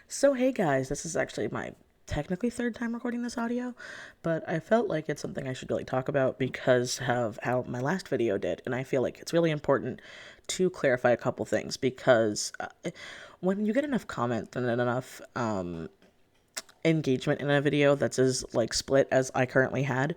So hey guys, this is actually my technically third time recording this audio, but I felt like it's something I should really talk about because of how my last video did, and I feel like it's really important to clarify a couple things because when you get enough comment and enough engagement in a video that's as like split as I currently had,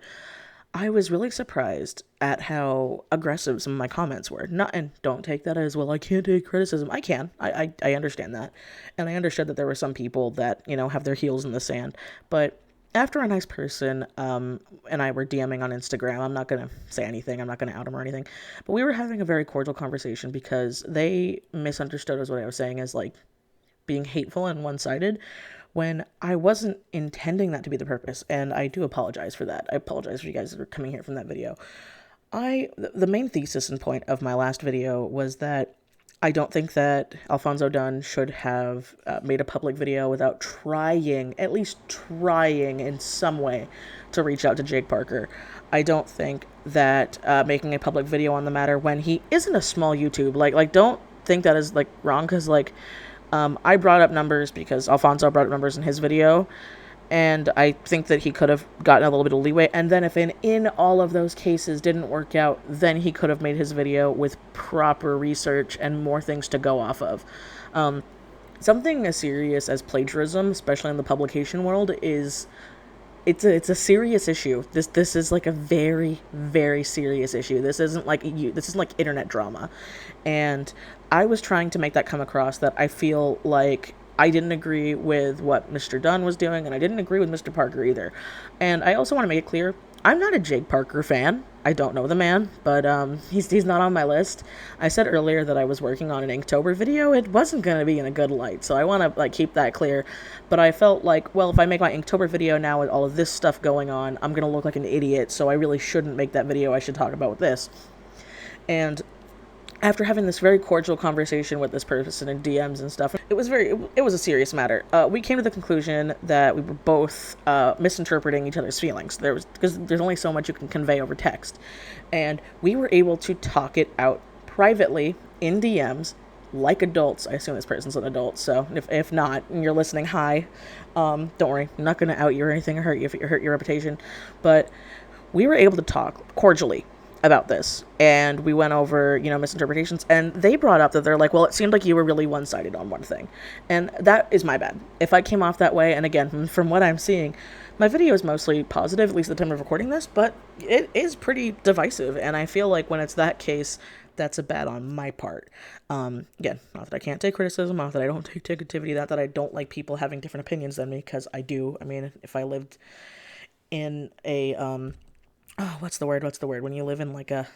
I was really surprised at how aggressive some of my comments were. Not, and don't take that as, well, I can't take criticism. I can. I understand that. And I understood that there were some people that, have their heels in the sand. But after a nice person and I were DMing on Instagram, I'm not going to say anything. I'm not going to out them or anything. But we were having a very cordial conversation because they misunderstood as what I was saying as, like, being hateful and one-sided when I wasn't intending that to be the purpose, and I do apologize for that. I apologize for you guys that are coming here from that video. The main thesis and point of my last video was that I don't think that Alfonso Dunn should have made a public video without trying, at least trying in some way, to reach out to Jake Parker. I don't think that making a public video on the matter when he isn't a small YouTube, don't think that is, like, wrong, because, like, I brought up numbers because Alfonso brought up numbers in his video, and I think that he could have gotten a little bit of leeway. And then if in all of those cases didn't work out, then he could have made his video with proper research and more things to go off of. Something as serious as plagiarism, especially in the publication world, is it's a serious issue. This is like a very, very serious issue. This isn't like internet drama. And I was trying to make that come across that I feel like I didn't agree with what Mr. Dunn was doing, and I didn't agree with Mr. Parker either. And I also want to make it clear, I'm not a Jake Parker fan. I don't know the man, but he's not on my list. I said earlier that I was working on an Inktober video. It wasn't going to be in a good light, so I want to keep that clear. But I felt like, well, if I make my Inktober video now with all of this stuff going on, I'm going to look like an idiot, so I really shouldn't make that video. I should talk about this. And after having this very cordial conversation with this person in DMs and stuff, it was a serious matter. We came to the conclusion that we were both misinterpreting each other's feelings. Because there's only so much you can convey over text, and we were able to talk it out privately in DMs like adults. I assume this person's an adult, so if not, and you're listening, hi. Don't worry, I'm not going to out you or anything or hurt you if it hurt your reputation, but we were able to talk cordially about this, and we went over, misinterpretations, and they brought up that they're like, well, it seemed like you were really one-sided on one thing, and that is my bad. If I came off that way, and again, from what I'm seeing, my video is mostly positive, at least at the time of recording this, but it is pretty divisive, and I feel like when it's that case, that's a bad on my part. Again, not that I can't take criticism, not that I don't take negativity, not that I don't like people having different opinions than me, because I do. I mean, if I lived in a, what's the word? When you live in like a...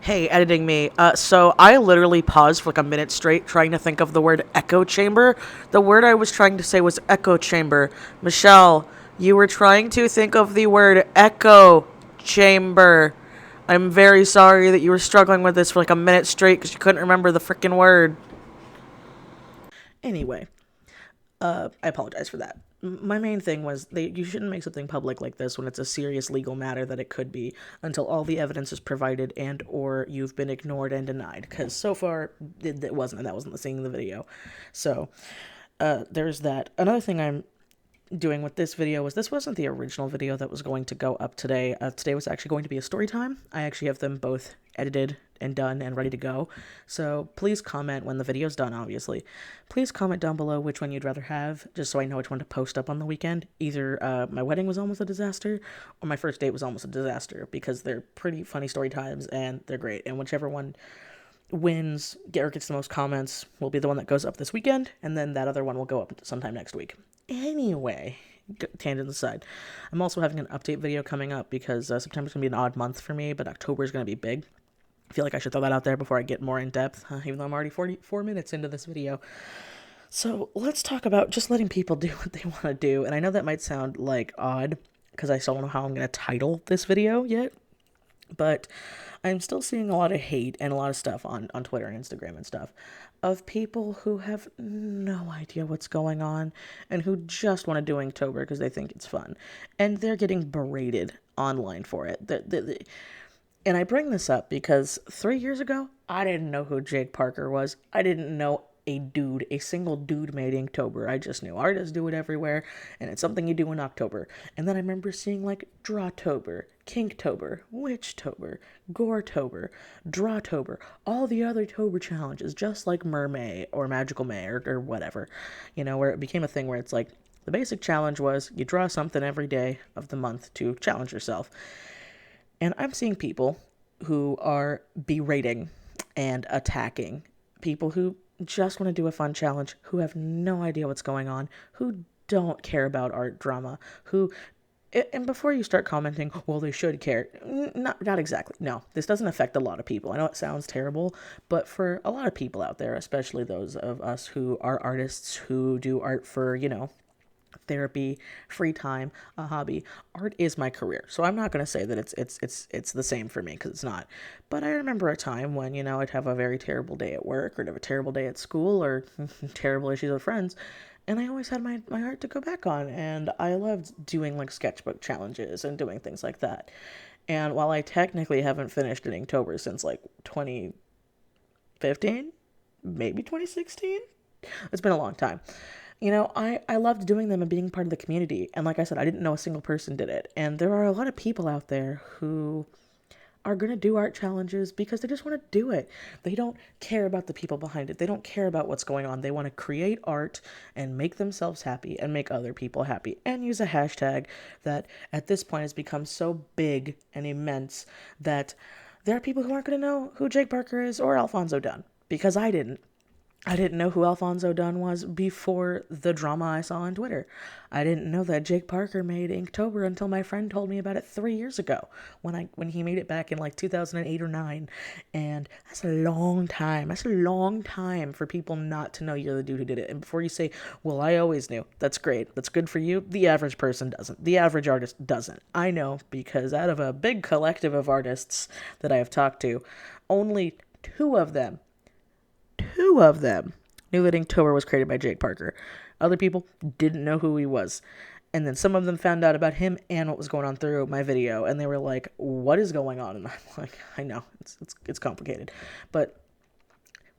Hey, editing me. So I literally paused for like a minute straight trying to think of the word echo chamber. The word I was trying to say was echo chamber. Michelle, you were trying to think of the word echo chamber. I'm very sorry that you were struggling with this for like a minute straight because you couldn't remember the freaking word. Anyway, I apologize for that. My main thing was you shouldn't make something public like this when it's a serious legal matter that it could be until all the evidence is provided and or you've been ignored and denied. Because so far, it wasn't, and that wasn't the thing in the video. So, there's that. Another thing I'm doing with this video was this wasn't the original video that was going to go up today. Today was actually going to be a story time. I actually have them both edited and done and ready to go. So please comment when the video's done, obviously. Please comment down below which one you'd rather have, just so I know which one to post up on the weekend. Either my wedding was almost a disaster, or my first date was almost a disaster, because they're pretty funny story times and they're great. And whichever one wins or gets the most comments will be the one that goes up this weekend, and then that other one will go up sometime next week. Anyway, tangent aside, I'm also having an update video coming up because September's going to be an odd month for me, but October is going to be big. I feel like I should throw that out there before I get more in depth, even though I'm already 44 minutes into this video. So let's talk about just letting people do what they want to do. And I know that might sound like odd because I still don't know how I'm going to title this video yet, but I'm still seeing a lot of hate and a lot of stuff on Twitter and Instagram and stuff of people who have no idea what's going on and who just want to do Inktober because they think it's fun. And they're getting berated online for it. And I bring this up because 3 years ago, I didn't know who Jake Parker was. I didn't know a single dude made Inktober. I just knew artists do it everywhere, and it's something you do in October. And then I remember seeing like Drawtober, Kinktober, Witchtober, Goretober, Drawtober, all the other Tober challenges, just like Mermay or Magical May or whatever, where it became a thing where it's like the basic challenge was you draw something every day of the month to challenge yourself. And I'm seeing people who are berating and attacking people who just want to do a fun challenge, who have no idea what's going on, who don't care about art drama, who... And before you start commenting, well, they should care. Not exactly. No, this doesn't affect a lot of people. I know it sounds terrible, but for a lot of people out there, especially those of us who are artists who do art for, therapy, free time, a hobby. Art is my career, so I'm not going to say that it's the same for me, because it's not. But I remember a time when I'd have a very terrible day at work, or I'd have a terrible day at school, or terrible issues with friends, and I always had my art to go back on, and I loved doing like sketchbook challenges and doing things like that. And while I technically haven't finished in Inktober since like 2015, maybe 2016, it's been a long time. I loved doing them and being part of the community. And like I said, I didn't know a single person did it. And there are a lot of people out there who are going to do art challenges because they just want to do it. They don't care about the people behind it. They don't care about what's going on. They want to create art and make themselves happy and make other people happy and use a hashtag that at this point has become so big and immense that there are people who aren't going to know who Jake Parker is or Alfonso Dunn, because I didn't. I didn't know who Alfonso Dunn was before the drama I saw on Twitter. I didn't know that Jake Parker made Inktober until my friend told me about it 3 years ago, when he made it back in like 2008 or 9. And that's a long time. That's a long time for people not to know you're the dude who did it. And before you say, well, I always knew, that's great. That's good for you. The average person doesn't. The average artist doesn't. I know, because out of a big collective of artists that I have talked to, only two of them knew that Inktober was created by Jake Parker. Other people didn't know who he was. And then some of them found out about him and what was going on through my video, and they were like, what is going on? And I'm like, I know, it's complicated. But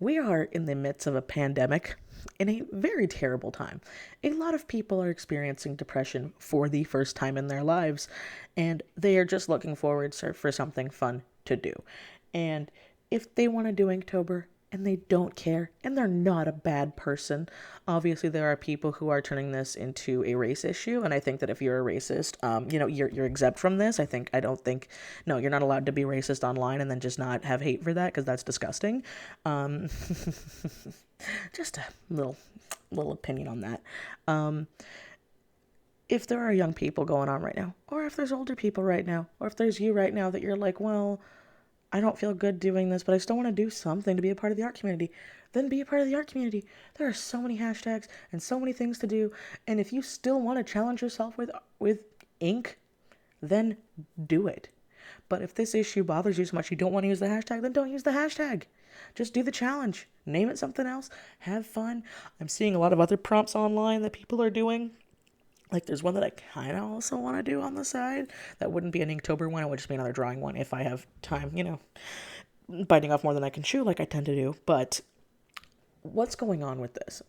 we are in the midst of a pandemic in a very terrible time. A lot of people are experiencing depression for the first time in their lives, and they are just looking forward for something fun to do. And if they want to do Inktober, and they don't care, and they're not a bad person. Obviously, there are people who are turning this into a race issue, and I think that if you're a racist, you're exempt from this. No, you're not allowed to be racist online and then just not have hate for that, because that's disgusting. Just a little opinion on that. If there are young people going on right now, or if there's older people right now, or if there's you right now that you're like, well, I don't feel good doing this, but I still want to do something to be a part of the art community, then be a part of the art community. There are so many hashtags and so many things to do, and if you still want to challenge yourself with ink, then do it. But if this issue bothers you so much you don't want to use the hashtag, then don't use the hashtag. Just do the challenge. Name it something else. Have fun. I'm seeing a lot of other prompts online that people are doing. Like, there's one that I kind of also want to do on the side. That wouldn't be an Inktober one. It would just be another drawing one if I have time, biting off more than I can chew like I tend to do. But what's going on with this?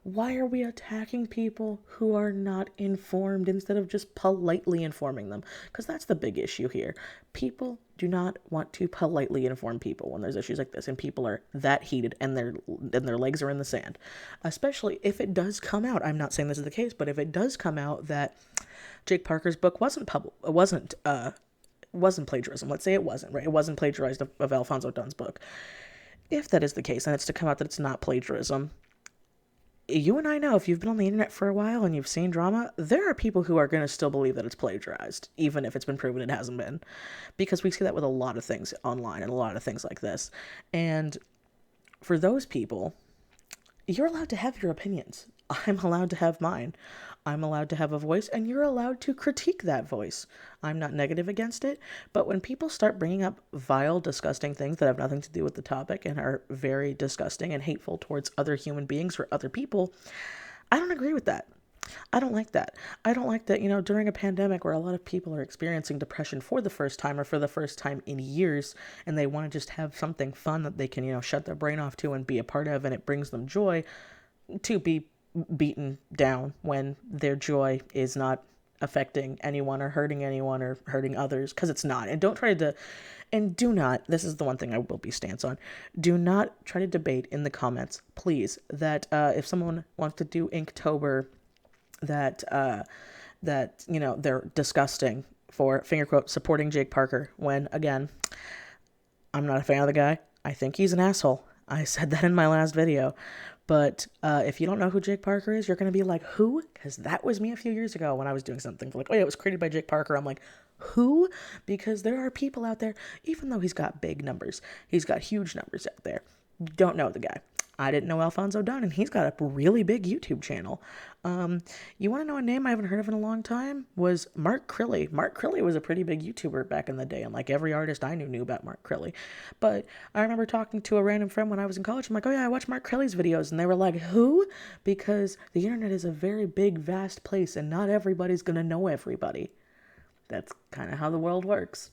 Why are we attacking people who are not informed instead of just politely informing them? Because that's the big issue here. People do not want to politely inform people when there's issues like this, and people are that heated and their legs are in the sand. Especially if it does come out. I'm not saying this is the case, but if it does come out that Jake Parker's book wasn't plagiarism. Let's say it wasn't, right? It wasn't plagiarized of Alfonso Dunn's book. If that is the case, and it's to come out that it's not plagiarism, you and I know, if you've been on the internet for a while and you've seen drama, there are people who are going to still believe that it's plagiarized, even if it's been proven it hasn't been. Because we see that with a lot of things online and a lot of things like this. And for those people, you're allowed to have your opinions. I'm allowed to have mine. I'm allowed to have a voice, and you're allowed to critique that voice. I'm not negative against it, but when people start bringing up vile, disgusting things that have nothing to do with the topic and are very disgusting and hateful towards other human beings or other people, I don't agree with that. I don't like that. I don't like that, during a pandemic where a lot of people are experiencing depression for the first time or for the first time in years, and they want to just have something fun that they can, shut their brain off to and be a part of, and it brings them joy, to be beaten down when their joy is not affecting anyone or hurting others, because it's not. And don't try to, and do not, this is the one thing I will be stance on, do not try to debate in the comments, please, that if someone wants to do Inktober, that they're disgusting for, finger quote, supporting Jake Parker, when again, I'm not a fan of the guy. I think he's an asshole. I said that in my last video. But if you don't know who Jake Parker is, you're going to be like, who? Because that was me a few years ago when I was doing something like, oh yeah, it was created by Jake Parker. I'm like, who? Because there are people out there, even though he's got big numbers, he's got huge numbers out there. Don't know the guy. I didn't know Alfonso Dunn, and he's got a really big YouTube channel. You want to know a name I haven't heard of in a long time? Was Mark Crilly. Mark Crilly was a pretty big YouTuber back in the day, and like every artist I knew about Mark Crilly. But I remember talking to a random friend when I was in college. I'm like, oh yeah, I watch Mark Crilly's videos, and they were like, who? Because the internet is a very big, vast place, and not everybody's gonna know everybody. That's kind of how the world works.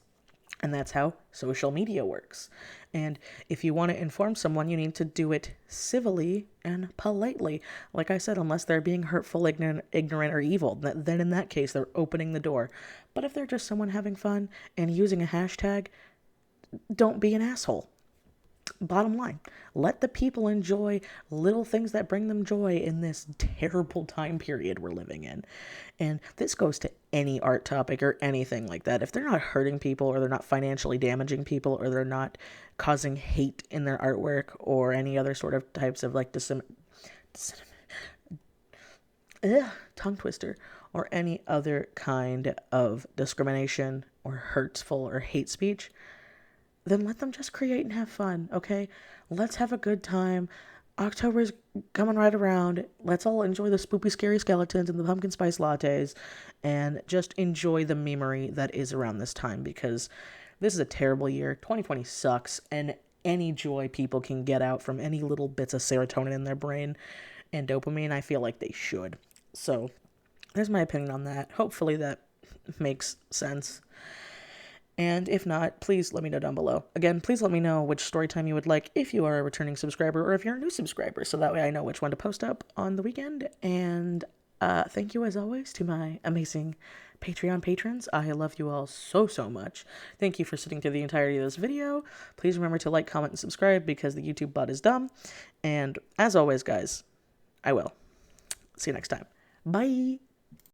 And that's how social media works. And if you want to inform someone, you need to do it civilly and politely. Like I said, unless they're being hurtful, ignorant, or evil, then in that case, they're opening the door. But if they're just someone having fun and using a hashtag, don't be an asshole. Bottom line, let the people enjoy little things that bring them joy in this terrible time period we're living in. And this goes to any art topic or anything like that. If they're not hurting people, or they're not financially damaging people, or they're not causing hate in their artwork, or any other sort of types of like tongue twister, or any other kind of discrimination or hurtful or hate speech, then let them just create and have fun, okay? Let's have a good time. October's coming right around. Let's all enjoy the spoopy, scary skeletons and the pumpkin spice lattes, and just enjoy the memery that is around this time, because this is a terrible year. 2020 sucks, and any joy people can get out from any little bits of serotonin in their brain and dopamine, I feel like they should. So, there's my opinion on that. Hopefully that makes sense. And if not, please let me know down below. Again, please let me know which story time you would like if you are a returning subscriber, or if you're a new subscriber, so that way I know which one to post up on the weekend. And thank you as always to my amazing Patreon patrons. I love you all so, so much. Thank you for sitting through the entirety of this video. Please remember to like, comment, and subscribe, because the YouTube bot is dumb. And as always, guys, I will. See you next time. Bye!